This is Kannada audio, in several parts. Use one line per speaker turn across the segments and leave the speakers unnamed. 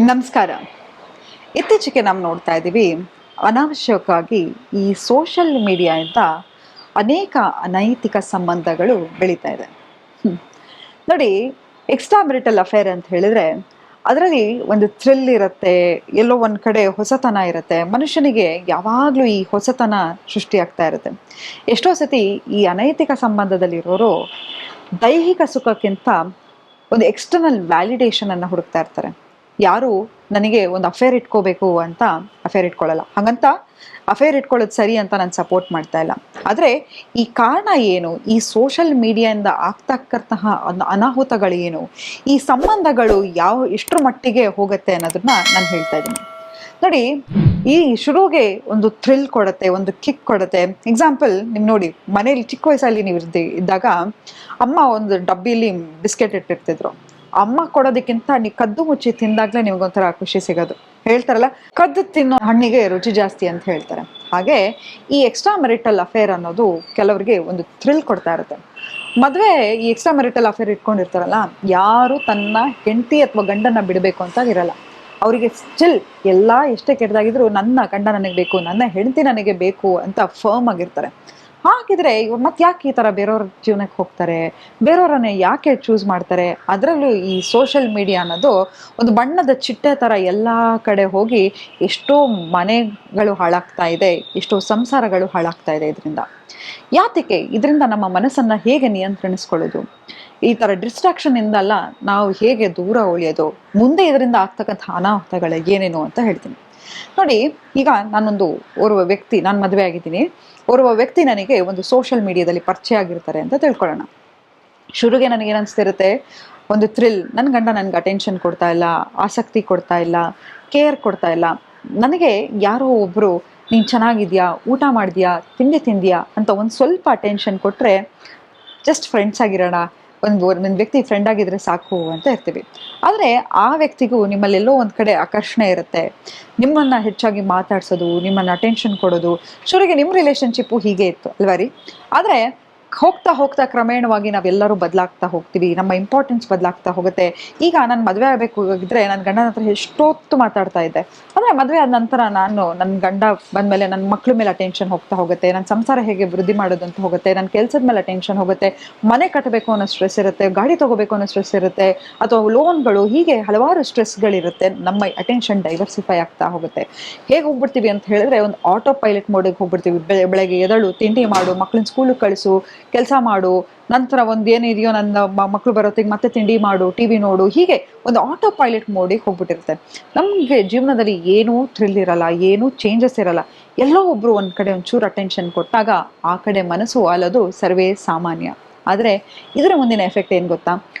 ನಮಸ್ಕಾರ. ಇತ್ತೀಚೆಗೆ ನಾವು ನೋಡ್ತಾ ಇದ್ದೀವಿ, ಅನಾವಶ್ಯಕವಾಗಿ ಈ ಸೋಷಿಯಲ್ ಮೀಡಿಯಾದಿಂದ ಅನೇಕ ಅನೈತಿಕ ಸಂಬಂಧಗಳು ಬೆಳೀತಾ ಇದೆ. ಹ್ಮ್. ನೋಡಿ, ಎಕ್ಸ್ಟ್ರಾ ಮ್ಯಾರಿಟಲ್ ಅಫೇರ್ ಅಂತ ಹೇಳಿದ್ರೆ, ಅದರಲ್ಲಿ ಒಂದು ಥ್ರಿಲ್ ಇರುತ್ತೆ, ಎಲ್ಲೋ ಒಂದು ಕಡೆ ಹೊಸತನ ಇರುತ್ತೆ. ಮನುಷ್ಯನಿಗೆ ಯಾವಾಗಲೂ ಈ ಹೊಸತನ ಸೃಷ್ಟಿಯಾಗ್ತಾ ಇರುತ್ತೆ. ಎಷ್ಟೋ ಸತಿ ಈ ಅನೈತಿಕ ಸಂಬಂಧದಲ್ಲಿರೋರು ದೈಹಿಕ ಸುಖಕ್ಕಿಂತ ಒಂದು ಎಕ್ಸ್ಟರ್ನಲ್ ವ್ಯಾಲಿಡೇಷನ್ ಅನ್ನ ಹುಡುಕ್ತಾ ಇರ್ತಾರೆ. ಯಾರು ನನಗೆ ಒಂದು ಅಫೇರ್ ಇಟ್ಕೋಬೇಕು ಅಂತ ಅಫೇರ್ ಇಟ್ಕೊಳ್ಳಲ್ಲ. ಹಾಗಂತ ಅಫೇರ್ ಇಟ್ಕೊಳ್ಳೋದು ಸರಿ ಅಂತ ನಾನು ಸಪೋರ್ಟ್ ಮಾಡ್ತಾ ಇಲ್ಲ. ಆದರೆ ಈ ಕಾರಣ ಏನು, ಈ ಸೋಷಲ್ ಮೀಡಿಯಾದಿಂದ ಆಗ್ತಕ್ಕಂತಹ ಅನಾಹುತಗಳೇನು, ಈ ಸಂಬಂಧಗಳು ಎಷ್ಟರ ಮಟ್ಟಿಗೆ ಹೋಗುತ್ತೆ ಅನ್ನೋದನ್ನ ನಾನು ಹೇಳ್ತಾ ಇದ್ದೀನಿ. ನೋಡಿ, ಈ ಶುರುಗೆ ಒಂದು ಥ್ರಿಲ್ ಕೊಡುತ್ತೆ, ಒಂದು ಕಿಕ್ ಕೊಡುತ್ತೆ. ಎಕ್ಸಾಂಪಲ್, ನೀವು ನೋಡಿ, ಮನೇಲಿ ಚಿಕ್ಕ ವಯಸ್ಸಲ್ಲಿ ನೀವು ಇದ್ದಾಗ ಅಮ್ಮ ಒಂದು ಡಬ್ಬಿಲಿ ಬಿಸ್ಕೆಟ್ ಇಟ್ಟಿರ್ತಿದ್ರು. ಅಮ್ಮ ಕೊಡೋದಕ್ಕಿಂತ ನೀವು ಕದ್ದು ಮುಚ್ಚಿ ತಿಂದಾಗ್ಲೇ ನಿಮ್ಗೊಂಥರ ಖುಷಿ ಸಿಗೋದು. ಹೇಳ್ತಾರಲ್ಲ, ಕದ್ದು ತಿನ್ನೋ ಹಣ್ಣಿಗೆ ರುಚಿ ಜಾಸ್ತಿ ಅಂತ ಹೇಳ್ತಾರೆ. ಹಾಗೆ ಈ ಎಕ್ಸ್ಟ್ರಾ ಮೆರಿಟಲ್ ಅಫೇರ್ ಅನ್ನೋದು ಕೆಲವರಿಗೆ ಒಂದು ಥ್ರಿಲ್ ಕೊಡ್ತಾ ಇರುತ್ತೆ. ಮದುವೆ ಈ ಎಕ್ಸ್ಟ್ರಾ ಮೆರಿಟಲ್ ಅಫೇರ್ ಇಟ್ಕೊಂಡಿರ್ತಾರಲ್ಲ, ಯಾರು ತನ್ನ ಹೆಂಡತಿ ಅಥವಾ ಗಂಡನ ಬಿಡಬೇಕು ಅಂತ ಇರಲ್ಲ. ಅವರಿಗೆ ಸ್ಟಿಲ್ ಎಲ್ಲ ಎಷ್ಟೇ ಕೆಟ್ಟದಾಗಿದ್ರು ನನ್ನ ಗಂಡ ನನಗೆ ಬೇಕು, ನನ್ನ ಹೆಂಡತಿ ನನಗೆ ಬೇಕು ಅಂತ ಫರ್ಮ್ ಆಗಿರ್ತಾರೆ. ಹಾಗಿದ್ರೆ ಇವ್ರು ಮತ್ತೆ ಯಾಕೆ ಈ ಥರ ಬೇರೆಯವ್ರ ಜೀವನಕ್ಕೆ ಹೋಗ್ತಾರೆ, ಬೇರೆಯವ್ರನ್ನೇ ಯಾಕೆ ಚೂಸ್ ಮಾಡ್ತಾರೆ? ಅದರಲ್ಲೂ ಈ ಸೋಷಿಯಲ್ ಮೀಡಿಯಾ ಅನ್ನೋದು ಒಂದು ಬಣ್ಣದ ಚಿಟ್ಟೆ ಥರ ಎಲ್ಲ ಕಡೆ ಹೋಗಿ ಎಷ್ಟೋ ಮನೆಗಳು ಹಾಳಾಗ್ತಾ ಇದೆ, ಎಷ್ಟೋ ಸಂಸಾರಗಳು ಹಾಳಾಗ್ತಾ ಇದೆ ಇದರಿಂದ. ಯಾತಕ್ಕೆ? ಇದರಿಂದ ನಮ್ಮ ಮನಸ್ಸನ್ನು ಹೇಗೆ ನಿಯಂತ್ರಿಸ್ಕೊಳ್ಳೋದು? ಈ ಥರ ಡಿಸ್ಟ್ರಾಕ್ಷನ್ ಇಂದಲ್ಲ ನಾವು ಹೇಗೆ ದೂರ ಉಳಿಯೋದು? ಮುಂದೆ ಇದರಿಂದ ಆಗ್ತಕ್ಕಂಥ ಅನಾಹುತಗಳು ಏನೇನು ಅಂತ ಹೇಳ್ತೀನಿ. ನೋಡಿ, ಈಗ ಓರ್ವ ವ್ಯಕ್ತಿ, ನಾನು ಮದುವೆ ಆಗಿದ್ದೀನಿ, ಓರ್ವ ವ್ಯಕ್ತಿ ನನಗೆ ಒಂದು ಸೋಷಿಯಲ್ ಮೀಡಿಯಾದಲ್ಲಿ ಪರಿಚಯ ಆಗಿರ್ತಾರೆ ಅಂತ ತಿಳ್ಕೊಳ್ಳೋಣ. ಶುರುಗೆ ನನಗೇನು ಅನಿಸ್ತಿರುತ್ತೆ, ಒಂದು ಥ್ರಿಲ್, ನನ್ನ ಗಂಡ ನನಗೆ ಅಟೆನ್ಷನ್ ಕೊಡ್ತಾ ಇಲ್ಲ, ಆಸಕ್ತಿ ಕೊಡ್ತಾ ಇಲ್ಲ, ಕೇರ್ ಕೊಡ್ತಾ ಇಲ್ಲ. ನನಗೆ ಯಾರೋ ಒಬ್ಬರು ನೀನು ಚೆನ್ನಾಗಿದ್ಯಾ, ಊಟ ಮಾಡಿದ್ಯಾ, ತಿಂಡಿ ತಿಂದ್ಯಾ ಅಂತ ಒಂದು ಸ್ವಲ್ಪ ಅಟೆನ್ಷನ್ ಕೊಟ್ಟರೆ, ಜಸ್ಟ್ ಫ್ರೆಂಡ್ಸ್ ಆಗಿರೋಣ, ಒಂದು ವ್ಯಕ್ತಿ ಫ್ರೆಂಡ್ ಆಗಿದ್ರೆ ಸಾಕು ಅಂತ ಇರ್ತೀವಿ. ಆದರೆ ಆ ವ್ಯಕ್ತಿಗೂ ನಿಮ್ಮಲ್ಲೆಲ್ಲೋ ಒಂದು ಕಡೆ ಆಕರ್ಷಣೆ ಇರುತ್ತೆ, ನಿಮ್ಮನ್ನು ಹೆಚ್ಚಾಗಿ ಮಾತಾಡ್ಸೋದು, ನಿಮ್ಮನ್ನು ಅಟೆನ್ಷನ್ ಕೊಡೋದು. ಶುರುವಿಗೆ ನಿಮ್ಮ ರಿಲೇಷನ್ಶಿಪ್ಪು ಹೀಗೆ ಇತ್ತು ಅಲ್ವಾ ರೀ? ಆದರೆ ಹೋಗ್ತಾ ಹೋಗ್ತಾ ಕ್ರಮೇಣವಾಗಿ ನಾವೆಲ್ಲರೂ ಬದಲಾಗ್ತಾ ಹೋಗ್ತೀವಿ, ನಮ್ಮ ಇಂಪಾರ್ಟೆನ್ಸ್ ಬದಲಾಗ್ತಾ ಹೋಗುತ್ತೆ. ಈಗ ನಾನು ಮದುವೆ ಆಗಬೇಕು ಹೋಗಿದ್ರೆ ನನ್ನ ಗಂಡನ ಹತ್ರ ಎಷ್ಟೊತ್ತು ಮಾತಾಡ್ತಾ ಇದ್ದೆ. ಅಂದರೆ ಮದುವೆ ಆದ ನಂತರ ನನ್ನ ಗಂಡ ಬಂದಮೇಲೆ ನನ್ನ ಮಕ್ಳ ಮೇಲೆ ಅಟೆನ್ಷನ್ ಹೋಗ್ತಾ ಹೋಗುತ್ತೆ, ನನ್ನ ಸಂಸಾರ ಹೇಗೆ ವೃದ್ಧಿ ಮಾಡೋದು ಅಂತ ಹೋಗುತ್ತೆ, ನನ್ನ ಕೆಲಸದ ಮೇಲೆ ಅಟೆನ್ಷನ್ ಹೋಗುತ್ತೆ, ಮನೆ ಕಟ್ಟಬೇಕು ಅನ್ನೋ ಸ್ಟ್ರೆಸ್ ಇರುತ್ತೆ, ಗಾಡಿ ತೊಗೋಬೇಕು ಅನ್ನೋ ಸ್ಟ್ರೆಸ್ ಇರುತ್ತೆ, ಅಥವಾ ಲೋನ್ಗಳು, ಹೀಗೆ ಹಲವಾರು ಸ್ಟ್ರೆಸ್ಗಳಿರುತ್ತೆ. ನಮ್ಮ ಅಟೆನ್ಷನ್ ಡೈವರ್ಸಿಫೈ ಆಗ್ತಾ ಹೋಗುತ್ತೆ. ಹೇಗೆ ಹೋಗ್ಬಿಡ್ತೀವಿ ಅಂತ ಹೇಳಿದ್ರೆ, ಒಂದು ಆಟೋ ಪೈಲಟ್ ಮೋಡಿಗೆ ಹೋಗ್ಬಿಡ್ತೀವಿ. ಬೆಳಗ್ಗೆ ಎದಳು, ತಿಂಡಿ ಮಾಡು, ಮಕ್ಳನ್ನ ಸ್ಕೂಲಿಗೆ ಕಳಿಸು, ಕೆಲಸ ಮಾಡು, ನಂತರ ಒಂದು ಏನಿದೆಯೋ ನನ್ನ ಮಕ್ಕಳು ಬರೋತ್ತಿಗೆ ಮತ್ತೆ ತಿಂಡಿ ಮಾಡು, ಟಿವಿ ನೋಡು, ಹೀಗೆ ಒಂದು ಆಟೋ ಪೈಲಟ್ ಮೋಡಿಗೆ ಹೋಗ್ಬಿಟ್ಟಿರುತ್ತೆ. ನಮಗೆ ಜೀವನದಲ್ಲಿ ಏನೂ ಥ್ರಿಲ್ ಇರಲ್ಲ, ಏನೂ ಚೇಂಜಸ್ ಇರಲ್ಲ. ಎಲ್ಲೋ ಒಬ್ರು ಒಂದು ಕಡೆ ಒಂಚೂರು ಅಟೆನ್ಷನ್ ಕೊಟ್ಟಾಗ ಆ ಕಡೆ ಮನಸ್ಸು ವಾಲೋದು ಸರ್ವೇ ಸಾಮಾನ್ಯ. ಆದರೆ ಇದರ ಮುಂದಿನ ಎಫೆಕ್ಟ್ ಏನು ಗೊತ್ತಾ?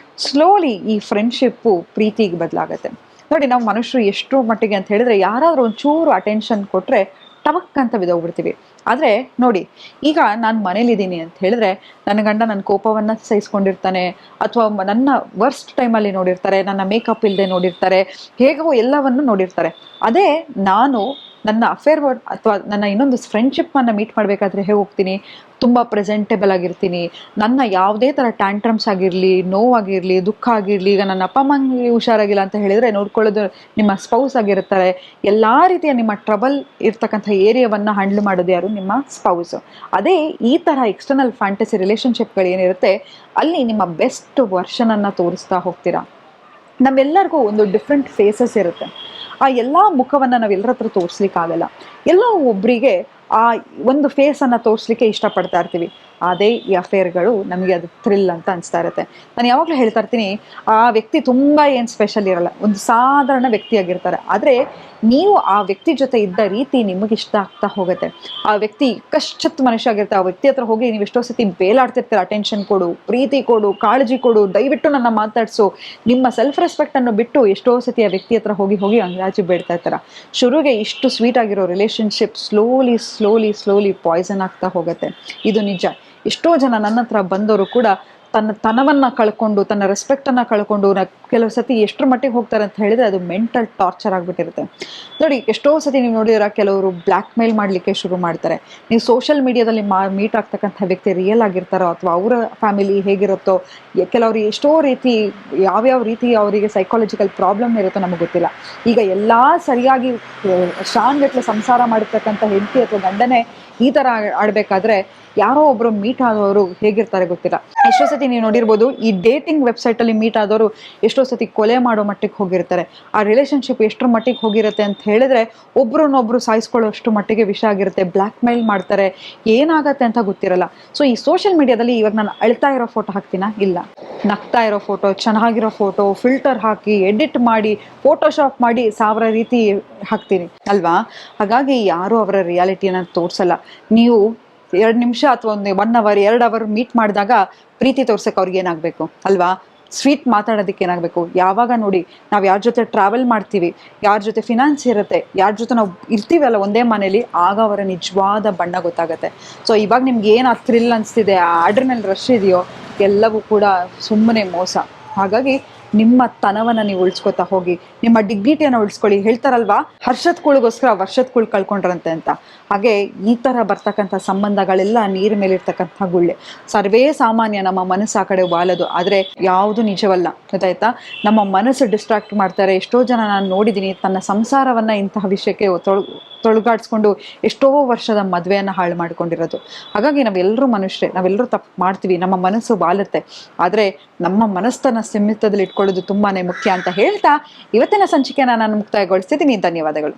ಸ್ಲೋಲಿ ಈ ಫ್ರೆಂಡ್ಶಿಪ್ಪು ಪ್ರೀತಿಗೆ ಬದಲಾಗತ್ತೆ. ನೋಡಿ, ನಾವು ಮನುಷ್ಯರು ಎಷ್ಟು ಮಟ್ಟಿಗೆ ಅಂತ ಹೇಳಿದ್ರೆ, ಯಾರಾದರೂ ಒಂಚೂರು ಅಟೆನ್ಷನ್ ಕೊಟ್ಟರೆ ಟಮಕ್ ಅಂತ ಬಿದ್ದೋಗ್ಬಿಡ್ತೀವಿ. ಆದರೆ ನೋಡಿ, ಈಗ ನಾನು ಮನೇಲಿದ್ದೀನಿ ಅಂತ ಹೇಳಿದ್ರೆ, ನನ್ನ ಗಂಡ ನನ್ನ ಕೋಪವನ್ನು ಸಹಿಸ್ಕೊಂಡಿರ್ತಾನೆ, ಅಥವಾ ನನ್ನ ವರ್ಸ್ಟ್ ಟೈಮಲ್ಲಿ ನೋಡಿರ್ತಾರೆ, ನನ್ನ ಮೇಕಪ್ ಇಲ್ಲದೆ ನೋಡಿರ್ತಾರೆ, ಹೇಗೋ ಎಲ್ಲವನ್ನು ನೋಡಿರ್ತಾರೆ. ಅದೇ ನಾನು ನನ್ನ ಅಫೇರ್ ಅಥವಾ ನನ್ನ ಇನ್ನೊಂದು ಫ್ರೆಂಡ್ಶಿಪ್ಪನ್ನು ಮೀಟ್ ಮಾಡಬೇಕಾದ್ರೆ ಹೇಗೆ ಹೋಗ್ತೀನಿ, ತುಂಬ ಪ್ರೆಸೆಂಟೇಬಲ್ ಆಗಿರ್ತೀನಿ. ನನ್ನ ಯಾವುದೇ ಥರ ಟ್ಯಾಂಟ್ರಮ್ಸ್ ಆಗಿರಲಿ, ನೋವಾಗಿರಲಿ, ದುಃಖ ಆಗಿರಲಿ, ಈಗ ನನ್ನ ಅಪ್ಪ ಅಮ್ಮಂಗೆ ಹುಷಾರಾಗಿಲ್ಲ ಅಂತ ಹೇಳಿದರೆ ನೋಡ್ಕೊಳ್ಳೋದು ನಿಮ್ಮ ಸ್ಪೌಸ್ ಆಗಿರ್ತಾರೆ. ಎಲ್ಲ ರೀತಿಯ ನಿಮ್ಮ ಟ್ರಬಲ್ ಇರ್ತಕ್ಕಂಥ ಏರಿಯಾವನ್ನು ಹ್ಯಾಂಡಲ್ ಮಾಡೋದು ಯಾರು? ನಿಮ್ಮ ಸ್ಪೌಸು. ಅದೇ ಈ ಥರ ಎಕ್ಸ್ಟರ್ನಲ್ ಫ್ಯಾಂಟಸಿ ರಿಲೇಷನ್ಶಿಪ್ಗಳು ಏನಿರುತ್ತೆ, ಅಲ್ಲಿ ನಿಮ್ಮ ಬೆಸ್ಟ್ ವರ್ಷನನ್ನು ತೋರಿಸ್ತಾ ಹೋಗ್ತೀರಾ. ನಮ್ಮೆಲ್ಲರಿಗೂ ಒಂದು ಡಿಫ್ರೆಂಟ್ ಫೇಸಸ್ ಇರುತ್ತೆ. ಆ ಎಲ್ಲ ಮುಖವನ್ನು ನಾವೆಲ್ಲರ ಹತ್ರ ತೋರಿಸ್ಲಿಕ್ಕಾಗಲ್ಲ. ಎಲ್ಲೋ ಒಬ್ಬರಿಗೆ ಆ ಒಂದು ಫೇಸನ್ನು ತೋರಿಸ್ಲಿಕ್ಕೆ ಇಷ್ಟಪಡ್ತಾ ಇರ್ತೀವಿ. ಅದೇ ಈ ಅಫೇರ್ಗಳು ನಮಗೆ ಅದು ಥ್ರಿಲ್ ಅಂತ ಅನಿಸ್ತಾ ಇರುತ್ತೆ. ನಾನು ಯಾವಾಗಲೂ ಹೇಳ್ತಾ ಇರ್ತೀನಿ, ಆ ವ್ಯಕ್ತಿ ತುಂಬ ಏನು ಸ್ಪೆಷಲ್ ಇರಲ್ಲ, ಒಂದು ಸಾಧಾರಣ ವ್ಯಕ್ತಿಯಾಗಿರ್ತಾರೆ. ಆದರೆ ನೀವು ಆ ವ್ಯಕ್ತಿ ಜೊತೆ ಇದ್ದ ರೀತಿ ನಿಮಗೆ ಇಷ್ಟ ಆಗ್ತಾ ಹೋಗುತ್ತೆ. ಆ ವ್ಯಕ್ತಿ ಕಷ್ಟತ್ ಮನುಷ್ಯ ಆಗಿರ್ತಾರೆ. ಆ ವ್ಯಕ್ತಿ ಹತ್ರ ಹೋಗಿ ನೀವು ಎಷ್ಟೋ ಸತಿ ಬೇಲಾಡ್ತಿರ್ತೀರ, ಅಟೆನ್ಷನ್ ಕೊಡು, ಪ್ರೀತಿ ಕೊಡು, ಕಾಳಜಿ ಕೊಡು, ದಯವಿಟ್ಟು ನನ್ನ ಮಾತಾಡಿಸು, ನಿಮ್ಮ ಸೆಲ್ಫ್ ರೆಸ್ಪೆಕ್ಟನ್ನು ಬಿಟ್ಟು ಎಷ್ಟೋ ಸತಿ ಆ ವ್ಯಕ್ತಿ ಹತ್ರ ಹೋಗಿ ಹೋಗಿ ಅಂಗಾಜಿ ಬೇಡ್ತಾ ಇರ್ತಾರೆ. ಶುರುಗೆ ಇಷ್ಟು ಸ್ವೀಟ್ ಆಗಿರೋ relationship slowly slowly slowly poison ಆಗ್ತಾ ಹೋಗುತ್ತೆ. ಇದು ನಿಜ. ಎಷ್ಟೋ ಜನ ನನ್ನ ಹತ್ರ ಬಂದವರು ಕೂಡ ತನ್ನ ತನವನ್ನ ಕಳ್ಕೊಂಡು, ತನ್ನ ರೆಸ್ಪೆಕ್ಟನ್ನು ಕಳ್ಕೊಂಡು ಕೆಲವು ಸತಿ ಎಷ್ಟರ ಮಟ್ಟಿಗೆ ಹೋಗ್ತಾರೆ ಅಂತ ಹೇಳಿದ್ರೆ ಅದು ಮೆಂಟಲ್ ಟಾರ್ಚರ್ ಆಗಿಬಿಟ್ಟಿರುತ್ತೆ. ನೋಡಿ, ಎಷ್ಟೋ ಸತಿ ನೀವು ನೋಡಿದ್ರೆ ಕೆಲವರು ಬ್ಲ್ಯಾಕ್ ಮೇಲ್ ಮಾಡಲಿಕ್ಕೆ ಶುರು ಮಾಡ್ತಾರೆ. ನೀವು ಸೋಷಿಯಲ್ ಮೀಡಿಯಾದಲ್ಲಿ ಮೀಟ್ ಆಗ್ತಕ್ಕಂಥ ವ್ಯಕ್ತಿ ರಿಯಲ್ ಆಗಿರ್ತಾರೋ ಅಥವಾ ಅವರ ಫ್ಯಾಮಿಲಿ ಹೇಗಿರುತ್ತೋ, ಕೆಲವರು ಎಷ್ಟೋ ರೀತಿ ಯಾವ್ಯಾವ ರೀತಿ ಅವರಿಗೆ ಸೈಕಾಲಜಿಕಲ್ ಪ್ರಾಬ್ಲಮ್ ಇರುತ್ತೋ ನಮಗೆ ಗೊತ್ತಿಲ್ಲ. ಈಗ ಎಲ್ಲ ಸರಿಯಾಗಿ ಶಾನ್ಗಟ್ಲೆ ಸಂಸಾರ ಮಾಡಿರ್ತಕ್ಕಂಥ ಹೆಂಡತಿ ಅಥವಾ ಗಂಡನೇ ಈ ಥರ ಆಡಬೇಕಾದ್ರೆ ಯಾರೋ ಒಬ್ರು ಮೀಟ್ ಆದವರು ಹೇಗಿರ್ತಾರೆ ಗೊತ್ತಿಲ್ಲ. ಎಷ್ಟೋ ಸತಿ ನೀವು ನೋಡಿರ್ಬೋದು, ಈ ಡೇಟಿಂಗ್ ವೆಬ್ಸೈಟಲ್ಲಿ ಮೀಟ್ ಆದವರು ಎಷ್ಟೋ ಸತಿ ಕೊಲೆ ಮಾಡೋ ಮಟ್ಟಿಗೆ ಹೋಗಿರ್ತಾರೆ. ಆ ರಿಲೇಷನ್ಶಿಪ್ ಎಷ್ಟರ ಮಟ್ಟಿಗೆ ಹೋಗಿರುತ್ತೆ ಅಂತ ಹೇಳಿದ್ರೆ ಒಬ್ರನ್ನೊಬ್ರು ಸಾಯಿಸ್ಕೊಳ್ಳೋಷ್ಟು ಮಟ್ಟಿಗೆ ವಿಷ ಆಗಿರುತ್ತೆ. ಬ್ಲ್ಯಾಕ್ ಮೇಲ್ ಮಾಡ್ತಾರೆ, ಏನಾಗತ್ತೆ ಅಂತ ಗೊತ್ತಿರಲ್ಲ. ಸೊ ಈ ಸೋಷಿಯಲ್ ಮೀಡಿಯಾದಲ್ಲಿ ಇವಾಗ ನಾನು ಅಳ್ತಾ ಇರೋ ಫೋಟೋ ಹಾಕ್ತೀನಾ? ಇಲ್ಲ. ನಗ್ತಾ ಇರೋ ಫೋಟೋ, ಚೆನ್ನಾಗಿರೋ ಫೋಟೋ, ಫಿಲ್ಟರ್ ಹಾಕಿ ಎಡಿಟ್ ಮಾಡಿ ಫೋಟೋಶಾಪ್ ಮಾಡಿ 1000 ರೀತಿ ಹಾಕ್ತೀನಿ ಅಲ್ವಾ? ಹಾಗಾಗಿ ಯಾರೂ ಅವರ ರಿಯಾಲಿಟಿಯನ್ನು ತೋರಿಸಲ್ಲ. ನೀವು 2 ನಿಮಿಷ ಅಥವಾ 1 ಅವರ್ 2 ಅವರ್ ಮೀಟ್ ಮಾಡಿದಾಗ ಪ್ರೀತಿ ತೋರ್ಸಕ್ಕೆ ಅವ್ರಿಗೆ ಏನಾಗಬೇಕು ಅಲ್ವಾ? ಸ್ವೀಟ್ ಮಾತಾಡೋದಕ್ಕೆ ಏನಾಗಬೇಕು? ಯಾವಾಗ ನೋಡಿ ನಾವು ಯಾರ ಜೊತೆ ಟ್ರಾವೆಲ್ ಮಾಡ್ತೀವಿ, ಯಾರ ಜೊತೆ ಫಿನಾನ್ಸ್ ಇರುತ್ತೆ, ಯಾರ ಜೊತೆ ನಾವು ಇರ್ತೀವಲ್ಲ ಒಂದೇ ಮನೇಲಿ, ಆಗ ಅವರ ನಿಜವಾದ ಬಣ್ಣ ಗೊತ್ತಾಗುತ್ತೆ. ಸೊ ಇವಾಗ ನಿಮ್ಗೆ ಏನು ಆ ಥ್ರಿಲ್ ಅನಿಸ್ತಿದೆ, ಆ ಆಡ್ರಿನಲ್ ರಶ್ ಇದೆಯೋ, ಎಲ್ಲವೂ ಕೂಡ ಸುಮ್ಮನೆ ಮೋಸ. ಹಾಗಾಗಿ ನಿಮ್ಮ ತನವನ್ನು ನೀವು ಉಳಿಸ್ಕೊತಾ ಹೋಗಿ, ನಿಮ್ಮ ಡಿಗ್ನಿಟಿಯನ್ನು ಉಳಿಸ್ಕೊಳ್ಳಿ. ಹೇಳ್ತಾರಲ್ವಾ, ಹರ್ಷದ ಕೂಳಿಗೋಸ್ಕರ ವರ್ಷದ ಕೂಳು ಕಳ್ಕೊಂಡ್ರಂತೆ ಅಂತ. ಹಾಗೆ ಈ ಥರ ಬರ್ತಕ್ಕಂಥ ಸಂಬಂಧಗಳೆಲ್ಲ ನೀರ ಮೇಲಿರ್ತಕ್ಕಂಥ ಗುಳ್ಳೆ. ಸರ್ವೇ ಸಾಮಾನ್ಯ ನಮ್ಮ ಮನಸ್ಸು ಆ ಕಡೆ ವಾಲದು, ಆದರೆ ಯಾವುದು ನಿಜವಲ್ಲ. ಗೊತ್ತಾಯ್ತಾ? ನಮ್ಮ ಮನಸ್ಸು ಡಿಸ್ಟ್ರಾಕ್ಟ್ ಮಾಡ್ತಾರೆ. ಎಷ್ಟೋ ಜನ ನಾನು ನೋಡಿದ್ದೀನಿ ತನ್ನ ಸಂಸಾರವನ್ನು ಇಂತಹ ವಿಷಯಕ್ಕೆ ತೊಳಗಾಡಿಸ್ಕೊಂಡು ಎಷ್ಟೋ ವರ್ಷದ ಮದುವೆಯನ್ನು ಹಾಳು ಮಾಡ್ಕೊಂಡಿರೋದು. ಹಾಗಾಗಿ ನಾವೆಲ್ಲರೂ ಮನುಷ್ಯರೇ, ನಾವೆಲ್ಲರೂ ತಪ್ಪು ಮಾಡ್ತೀವಿ, ನಮ್ಮ ಮನಸ್ಸು ಬಾಲುತ್ತೆ. ಆದರೆ ನಮ್ಮ ಮನಸ್ಸನ್ನು ಸೀಮಿತದಲ್ಲಿ ಇಟ್ಕೊಳ್ಳೋದು ತುಂಬಾ ಮುಖ್ಯ ಅಂತ ಹೇಳ್ತಾ ಇವತ್ತಿನ ಸಂಚಿಕೆಯನ್ನು ನಾನು ಮುಕ್ತಾಯಗೊಳಿಸ್ತಿದ್ದೀನಿ. ಧನ್ಯವಾದಗಳು.